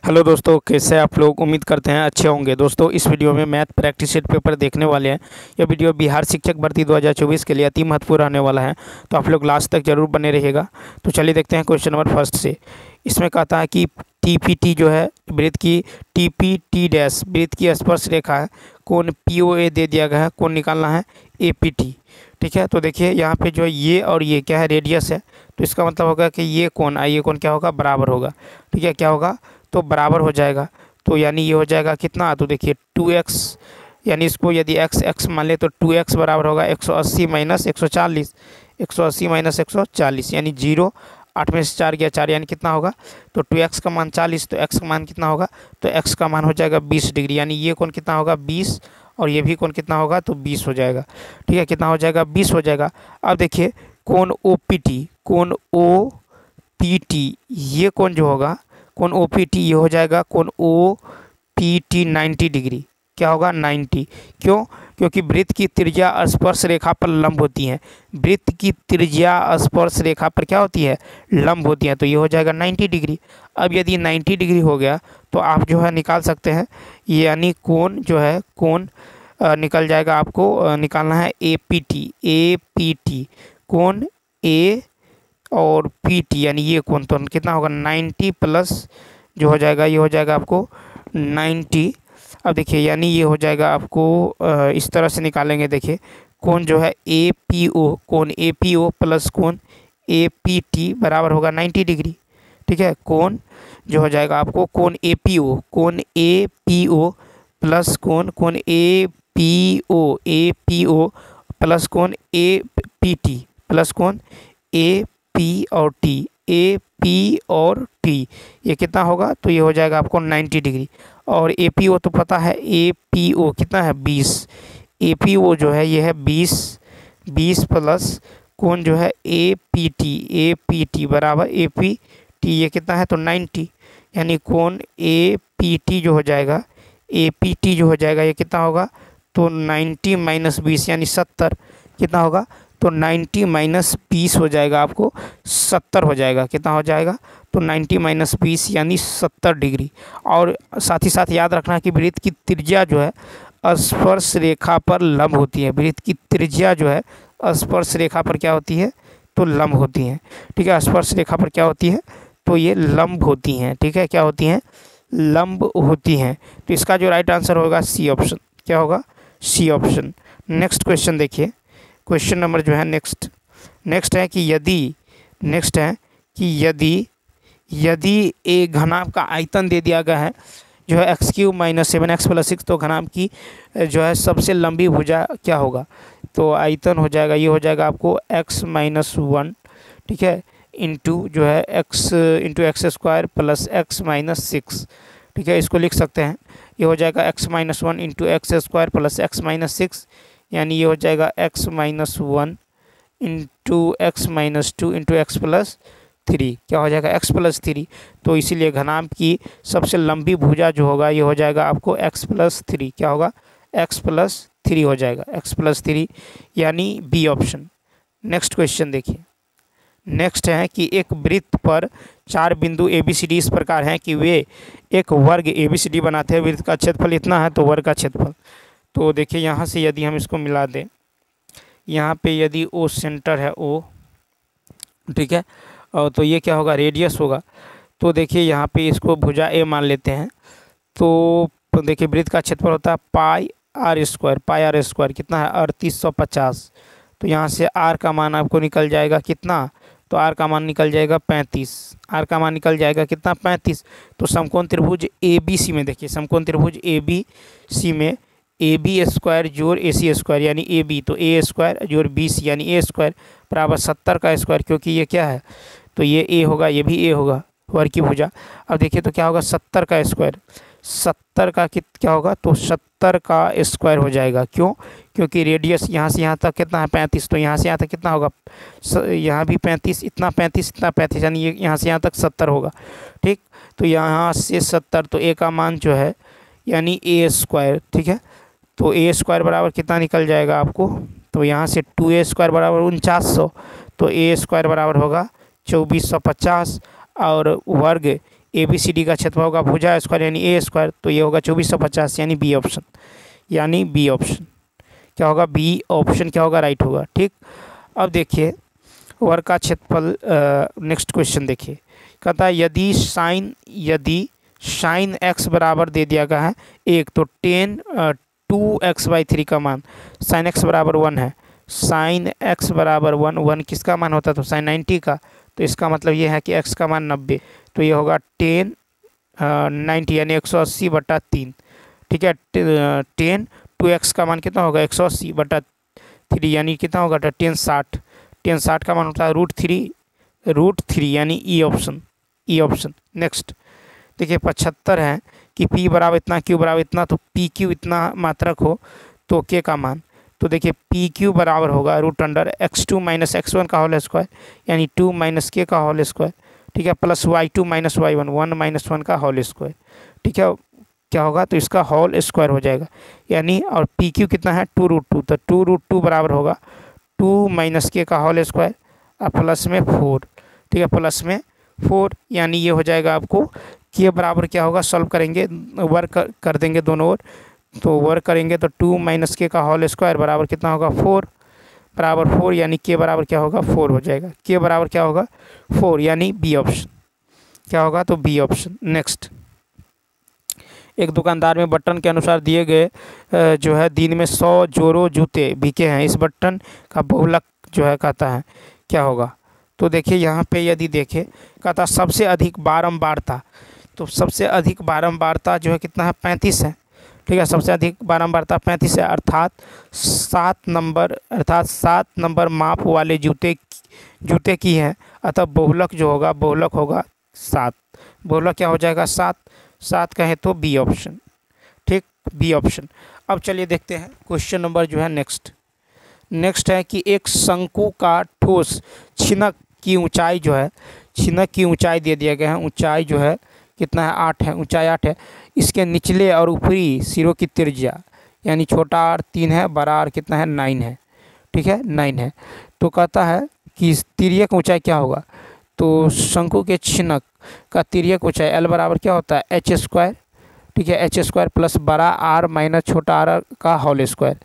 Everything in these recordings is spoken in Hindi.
हेलो दोस्तों, कैसे आप लोग? उम्मीद करते हैं अच्छे होंगे। दोस्तों, इस वीडियो में मैथ प्रैक्टिस सेट पेपर देखने वाले हैं। यह वीडियो बिहार शिक्षक भर्ती 2024 के लिए अति महत्वपूर्ण रहने वाला है, तो आप लोग लास्ट तक जरूर बने रहिएगा। तो चलिए देखते हैं क्वेश्चन नंबर फर्स्ट से। इसमें कहता है कि टीपीटी जो है वृत्त की, टीपीटी डैश वृत्त की स्पर्श रेखा है, कोण पीओए दे दिया गया है, कोण निकालना है एपीटी। ठीक है, तो देखिए यहाँ पे जो है ये और ये क्या है, रेडियस है। तो इसका मतलब होगा कि ये कोण क्या होगा, बराबर होगा। ठीक है, क्या होगा तो बराबर हो जाएगा। तो यानी ये हो जाएगा कितना, तो देखिए 2x, यानी इसको यदि x मान ले तो 2x बराबर होगा 180 माइनस 140, 180 माइनस 140 यानी 0। 8 में से 4 गया 4, यानी कितना होगा तो 2x का मान 40, तो x का मान कितना होगा तो x का मान हो जाएगा 20 डिग्री। यानी ये कोण कितना होगा 20, और ये भी कोण कितना होगा तो 20 हो जाएगा। ठीक है, कितना हो जाएगा 20 हो जाएगा। अब देखिए कोण OPT, कोण OPT, ये कोण जो होगा कोण OPT ये हो जाएगा कोण OPT 90 डिग्री। क्या होगा 90, क्यों? क्योंकि वृत्त की त्रिज्या स्पर्श रेखा पर लंब होती है। वृत्त की त्रिज्या स्पर्श रेखा पर क्या होती है, लंब होती है। तो ये हो जाएगा 90 डिग्री। अब यदि 90 डिग्री हो गया तो आप जो है निकाल सकते हैं, यानी कोण जो है कोण निकल जाएगा। आपको निकालना है APT, कोण A और PT, यानी ये कोण तो कितना होगा 90 प्लस जो हो जाएगा ये हो जाएगा आपको 90। अब देखिए यानी ये हो जाएगा आपको इस तरह से निकालेंगे। देखिए कोण जो है APO, कोण APO प्लस कोण APT बराबर होगा 90 डिग्री। ठीक है, कोण जो हो जाएगा आपको कोण APO प्लस कोण APO प्लस कोण APT प्लस कोण AP और T, ये कितना होगा तो ये हो जाएगा आपको 90 डिग्री। और APO तो पता है, APO कितना है 20, APO जो है ये है 20 प्लस कोण जो है APT बराबर APT, ये कितना है तो 90। यानी कोण APT जो हो जाएगा, APT जो हो जाएगा ये कितना होगा तो 90 माइनस 20 यानी 70, कितना होगा तो 90 माइनस 20 हो जाएगा आपको 70 हो जाएगा। कितना हो जाएगा तो 90 माइनस 20 यानी 70 डिग्री। और साथ ही साथ याद रखना कि वृत्त की त्रिज्या जो है स्पर्श रेखा पर लंब होती है। वृत्त की त्रिज्या जो है स्पर्श रेखा पर क्या होती है तो लंब होती है। ठीक है, स्पर्श रेखा पर क्या होती है तो ये लंब होती हैं। ठीक है, क्या होती हैं, लंब होती हैं। तो इसका जो राइट आंसर होगा सी ऑप्शन। क्या होगा, सी ऑप्शन। नेक्स्ट क्वेश्चन देखिए, क्वेश्चन नंबर जो है नेक्स्ट है कि यदि एक घनाभ का आयतन दे दिया गया है जो है x³ माइनस 7x प्लस 6, तो घनाभ की जो है सबसे लंबी भुजा क्या होगा तो आयतन हो जाएगा ये हो जाएगा आपको x माइनस 1। ठीक है, इंटू जो है x into x² plus x minus 6। ठीक है, इसको लिख सकते हैं, ये हो जाएगा x minus 1 into x² plus x minus 6, यानी ये हो जाएगा x minus 1 into x minus 2 into x plus 3। क्या हो जाएगा x प्लस 3। तो इसीलिए घनाभ की सबसे लंबी भुजा जो होगा ये हो जाएगा आपको x प्लस 3। क्या होगा x प्लस 3 हो जाएगा, x प्लस 3 यानी बी ऑप्शन। नेक्स्ट क्वेश्चन देखिए, नेक्स्ट है कि एक वृत्त पर 4 बिंदु ABCD इस प्रकार हैं कि वे एक वर्ग ABCD बनाते हैं। वृत्त का क्षेत्रफल इतना है तो वर्ग का क्षेत्रफल। तो देखिए यहाँ से यदि हम इसको मिला दें, यहाँ पे यदि O सेंटर है O, ठीक है, और तो ये क्या होगा रेडियस होगा। तो देखिए यहाँ पे इसको भुजा A मान लेते हैं। तो देखिए वृत्त का क्षेत्रफल होता है पाई आर स्क्वायर, कितना है 3850। तो यहाँ से R का मान आपको निकल जाएगा कितना, तो R का मान निकल जाएगा 35। R का मान निकल जाएगा कितना 35। तो समकोण त्रिभुज ABC में देखिए, समकोण त्रिभुज ABC में AB स्क्वायर जोड़ AC स्क्वायर यानी AB, तो A स्क्वायर जोड़ BC यानी A स्क्वायर बराबर 70 का स्क्वायर, क्योंकि ये क्या है तो ये A होगा, ये भी A होगा, वर्ग की भुजा। अब देखिए तो क्या होगा 70 का स्क्वायर, 70 का क्या होगा तो 70 का स्क्वायर हो जाएगा। क्यों? क्योंकि रेडियस यहाँ से यहाँ तक कितना है 35, तो यहाँ से यहाँ तक कितना होगा यहाँ भी 35, इतना 35 इतना 35, यानी ये यहाँ से यहाँ तक 70 होगा। ठीक, तो यहाँ से 70, तो A का मान जो है यानी A स्क्वायर। ठीक है, तो A स्क्वायर बराबर कितना निकल जाएगा आपको, तो यहाँ से 2A स्क्वायर बराबर 4900, तो A स्क्वायर बराबर होगा 2450, और वर्ग ABCD का क्षेत्रफल होगा भुजा स्क्वायर यानी A स्क्वायर, तो ये होगा 2450 यानी बी ऑप्शन, यानी बी ऑप्शन क्या होगा, बी ऑप्शन क्या होगा, राइट होगा। ठीक, अब देखिए वर्ग का क्षेत्रफल, नेक्स्ट क्वेश्चन देखिए, कहता है यदि साइन x बराबर दे दिया गया है 1, तो टेन 2x/3 का मान साइन x बराबर 1 है, साइन x बराबर 1 किसका मान होता है, तो साइन 90 का, तो इसका मतलब ये है कि x का मान 90, तो ये होगा 10 90 यानी 180/3। ठीक है, 10 2x का मान कितना होगा 180/3 यानी कितना होगा 1060, 1060 का मान होता है √3 यानी ई ऑप्शन। नेक्स्ट देखिए 75 है कि p बराबर इतना q बराबर इतना, तो पी क्यू इतना मात्रक हो तो k का मान, तो देखिए पी क्यू बराबर होगा √x2 - x1 का होल स्क्वायर यानी 2 - k का होल स्क्वायर। ठीक है, प्लस y2 - y1 1 - 1 का होल स्क्वायर। ठीक है, क्या होगा, तो इसका होल स्क्वायर हो जाएगा यानी, और पी क्यू कितना है 2√2, तो 2√2 बराबर होगा 2 - k का होल स्क्वायर और प्लस में 4। ठीक है, प्लस में 4 यानी ये हो जाएगा आपको के बराबर क्या होगा, सॉल्व करेंगे वर्क कर देंगे दोनों ओर, तो वर्क करेंगे तो 2 - k का होल स्क्वायर बराबर कितना होगा 4 बराबर 4 यानी के बराबर क्या होगा 4 हो जाएगा, के बराबर क्या होगा 4 यानी बी ऑप्शन क्या होगा, तो बी ऑप्शन। नेक्स्ट, एक दुकानदार में बटन के अनुसार दिए गए जो है दिन में 100 जोड़ों जूते बिके हैं, इस बटन का बहुलक जो है कहता है क्या होगा, तो देखिए यहाँ पे यदि देखें कहता सबसे अधिक बारंबारता, तो सबसे अधिक बारंबारता जो है कितना है 35 है। ठीक है, सबसे अधिक बारंबारता 35 है, अर्थात 7 नंबर माप वाले जूते की है, अतः बहुलक जो होगा बहुलक होगा 7, बहुलक क्या हो जाएगा 7 कहें तो बी ऑप्शन। ठीक, बी ऑप्शन। अब चलिए देखते हैं क्वेश्चन नंबर जो है नेक्स्ट है कि एक शंकु का ठोस छिनक की ऊंचाई जो है, छिनक की ऊंचाई दे दिया गया है, ऊंचाई जो है कितना है 8 है, ऊंचाई 8 है, इसके निचले और ऊपरी सिरों की त्रिज्या यानी छोटा r 3 है, बड़ा r कितना है 9 है। ठीक है, 9 है, तो कहता है कि तिर्यक ऊंचाई क्या होगा, तो शंकु के छिनक का तिर्यक ऊंचाई l बराबर क्या होता है h²। ठीक है, h² प्लस बड़ा r माइनस छोटा r का होल स्क्वायर।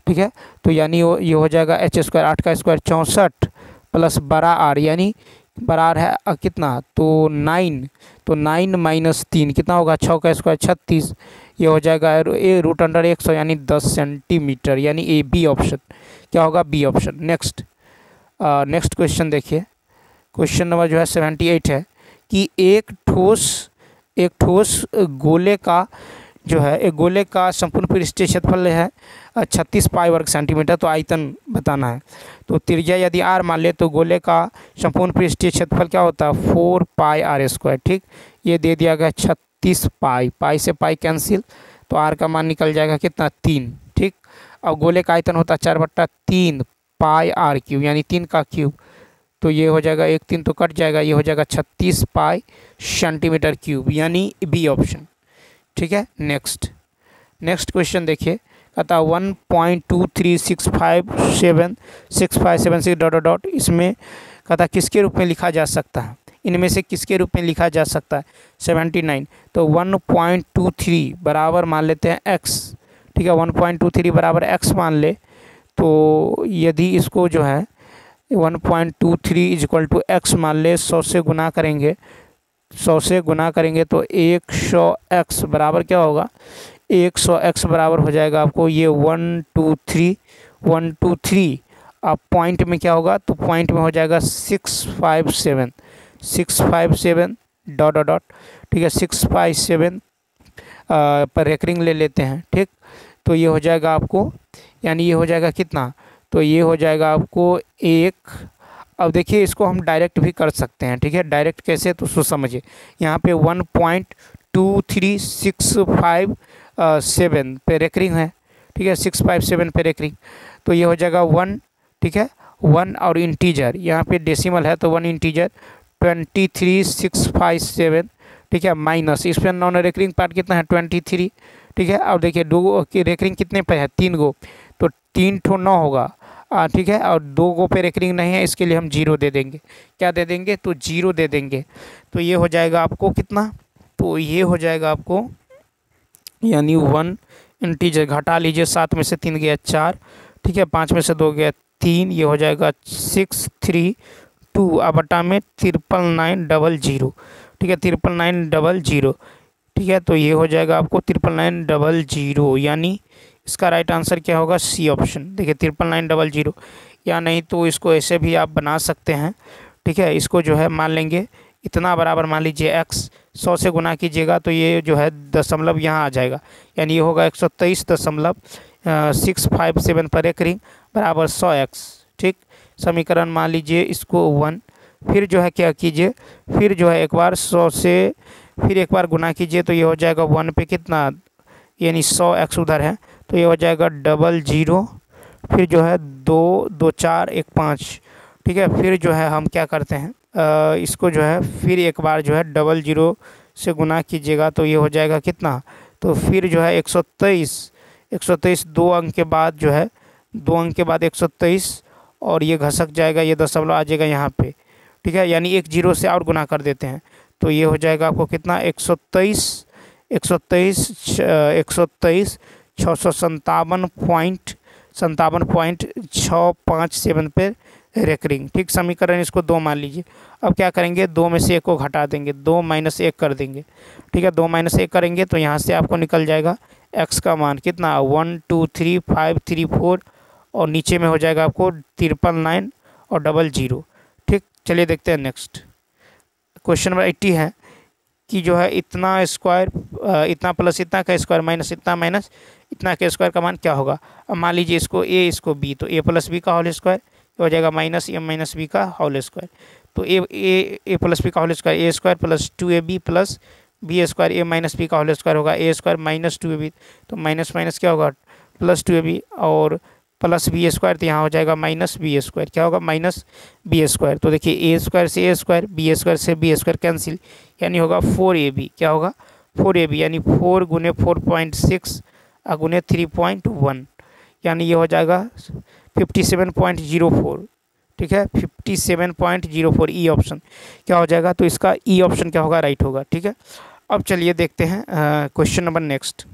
ठीक है, तो यानी ये हो जाएगा h², 8 का स्क्वायर 64 प्लस बड़ा r यानी बड़ा r है कितना, तो 9, तो 9 - 3 कितना होगा 6 का स्क्वायर 36, ये हो जाएगा √100 यानी 10 सेंटीमीटर यानी ए बी ऑप्शन क्या होगा, बी ऑप्शन। नेक्स्ट क्वेश्चन देखिए, क्वेश्चन नंबर जो है 78 है कि एक ठोस गोले का जो है, एक गोले का संपूर्ण पृष्ठीय क्षेत्रफल है 36 पाई वर्ग सेंटीमीटर, तो आयतन बताना है, तो त्रिज्या यदि r मान ले तो गोले का संपूर्ण पृष्ठीय क्षेत्रफल क्या होता है 4 पाई r²। ठीक, ये दे दिया गया 36 पाई से पाई कैंसिल, तो r का मान निकल जाएगा कितना 3। ठीक, और गोले का आयतन होता है 4/3 पाई r³ यानी 3 का क्यूब, तो ये हो जाएगा 1 3 तो कट जाएगा, ये हो जाएगा 36 पाई सेंटीमीटर क्यूब यानी बी ऑप्शन। ठीक है, नेक्स्ट क्वेश्चन देखिए, कहता 1.236576 इसमें कहता किसके रूप में लिखा जा सकता है, इनमें से किसके रूप में लिखा जा सकता है 79, तो 1.23 बराबर मान लेते हैं x। ठीक है, 1.23 बराबर x मान ले, तो यदि इसको जो है 1.23 = x मान ले, 100 से गुना करेंगे, 100 से गुना करेंगे तो 100x बराबर क्या होगा 100x बराबर हो जाएगा आपको ये 123 अब पॉइंट में क्या होगा, तो पॉइंट में हो जाएगा 657 डॉट। ठीक है, 657 पर रेकरिंग ले लेते हैं। ठीक, तो ये हो जाएगा आपको, यानी ये हो जाएगा कितना, तो ये हो जाएगा आपको एक, अब देखिए इसको हम डायरेक्ट भी कर सकते हैं। ठीक है, डायरेक्ट कैसे, तो सो समझिए यहाँ पे 1.23657 पे रेकरिंग है। ठीक है, 657 पे रेकरिंग, तो ये हो जाएगा 1। ठीक है, 1 और इंटीजर यहाँ पे डेसिमल है तो 1 इंटीजर 23657। ठीक है, माइनस इस पर नॉन रेकरिंग पार्ट कितना है 23। ठीक है, और देखिए 2 की रेकरिंग कितने पे है 3 गो, तो 3 ठो 9 होगा। ठीक है, और 2 गो पे रेकरिंग नहीं है, इसके लिए हम 0 दे देंगे। क्या दे देंगे, तो 0 दे देंगे, तो ये हो जाएगा आपको कितना तो ये हो जाएगा आपको, यानी 1 इंटीजर घटा लीजिए, 7 में से 3 गया 4, ठीक है, 5 में से 2 गया 3, ये हो जाएगा 632 बटा में 99900, ठीक है, 99900, ठीक है। तो ये हो जाएगा आपको 99900, यानी इसका राइट आंसर क्या होगा, सी ऑप्शन। देखिए 99900, या नहीं तो इसको ऐसे भी आप बना सकते हैं, ठीक है। इसको जो है मान लेंगे इतना बराबर, मान लीजिए x 100 से गुना कीजिएगा तो ये जो है दशमलव यहाँ आ जाएगा, यानी ये होगा 123.657 पर एक रिंग बराबर 100x, ठीक। समीकरण मान लीजिए इसको 1, फिर जो है क्या कीजिए, फिर जो है एक बार 100 से फिर एक बार गुना कीजिए तो ये हो जाएगा 1 पे कितना, यानी 100x उधर है तो ये हो जाएगा 00, फिर जो है 2 2 4 1 5, ठीक है। फिर जो है हम क्या करते हैं, इसको जो है फिर एक बार जो है 00 से गुना कीजिएगा तो ये हो जाएगा कितना, तो फिर जो है 123 2 अंक के बाद जो है 2 अंक के बाद 123, और ये घसक जाएगा, ये दशमलव आ जाएगा यहाँ पे, ठीक है। यानी एक 0 से और गुना कर देते हैं तो ये हो जाएगा आपको कितना, 123 657.657.657 पे रेकरिंग, ठीक। समीकरण इसको 2 मान लीजिए। अब क्या करेंगे, 2 में से 1 को घटा देंगे, 2 - 1 कर देंगे, ठीक है। 2 - 1 करेंगे तो यहाँ से आपको निकल जाएगा x का मान कितना, 1 2 3 5 3 4, और नीचे में हो जाएगा आपको 999 और 00, ठीक। चलिए देखते हैं नेक्स्ट क्वेश्चन नंबर 80 है कि जो है इतना स्क्वायर, इतना प्लस इतना का स्क्वायर माइनस इतना माइनस इतना के स्क्वायर का मान क्या होगा। अब मान लीजिए इसको a इसको b, तो a प्लस बी का होल स्क्वायर हो जाएगा माइनस a माइनस बी का होल स्क्वायर, तो a प्लस बी का whole square a square plus 2ab plus B square a minus B का होल स्क्वायर होगा a स्क्वायर माइनस 2ab, तो माइनस माइनस क्या होगा प्लस 2ab, और प्लस बी स्क्वायर, तो यहाँ हो जाएगा माइनस बी स्क्वायर, क्या होगा माइनस बी स्क्वायर। तो देखिए a स्क्वायर से a स्क्वायर, बी स्क्वायर से बी स्क्वायर कैंसिल, यानी होगा 4ab, क्या होगा 4ab, यानी 4 गुने 4.6 गुने 3.1, यानी ये हो जाएगा 57.04, ठीक है, 57.04 ई ऑप्शन क्या हो जाएगा, तो इसका ई ऑप्शन क्या होगा, राइट होगा, ठीक है। अब चलिए देखते हैं क्वेश्चन नंबर नेक्स्ट।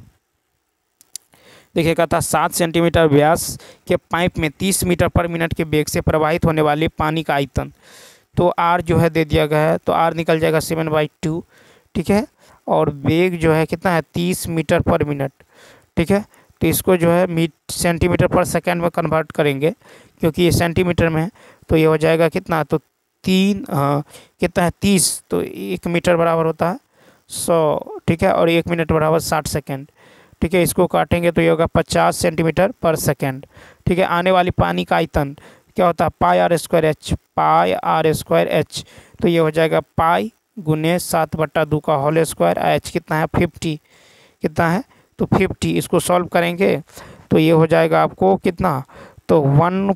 देखिए कहता 7 सेंटीमीटर व्यास के पाइप में 30 मीटर पर मिनट के वेग से प्रवाहित होने वाले पानी का आयतन, तो R जो है दे दिया गया है, तो R निकल जाएगा 7/2, ठीक है, और वेग जो है कितना है 30 मीटर पर मिनट, ठीक है। तो इसको जो है सेंटीमीटर पर सेकंड में कन्वर्ट करेंगे, क्योंकि ये सेंटीमीटर में है, तो ये हो जाएगा कितना, तो 3 कितना है 30, तो 1 मीटर बराबर होता है 100, ठीक है, और 1 मिनट बराबर 60 सेकेंड, ठीक है। इसको काटेंगे तो ये होगा 50 सेंटीमीटर पर सेकेंड, ठीक है। आने वाली पानी का आयतन क्या होता है, पाई आर स्क्वायर एच, तो ये हो जाएगा पाई गुने 7/2 का होल स्क्वायर, एच कितना है 50, कितना है तो 50। इसको सॉल्व करेंगे तो ये हो जाएगा आपको कितना, तो 1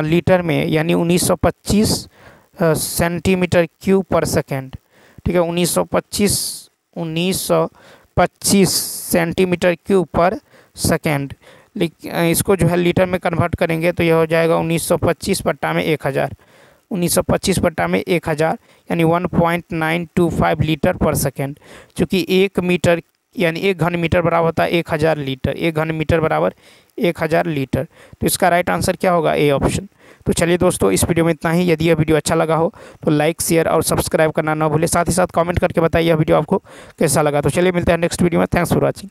लीटर में यानी 1925 सेंटीमीटर क्यूब पर सेकेंड, ठीक है, 1925 सेंटीमीटर क्यूब पर सेकेंड। इसको जो है लीटर में कन्वर्ट करेंगे तो ये हो जाएगा 1925/1000, 1925/1000 यानी 1.925 लीटर पर सेकेंड, चूँकि 1 मीटर यानी 1 घन मीटर बराबर होता है 1000 लीटर, 1 घन मीटर बराबर 1000 लीटर, तो इसका राइट आंसर क्या होगा, ए ऑप्शन। तो चलिए दोस्तों इस वीडियो में इतना ही। यदि यह वीडियो अच्छा लगा हो तो लाइक शेयर और सब्सक्राइब करना ना भूलें, साथ ही साथ कमेंट करके बताइए यह वीडियो आपको कैसा लगा। तो चलिए मिलते हैं नेक्स्ट वीडियो में, थैंक्स फॉर वॉचिंग।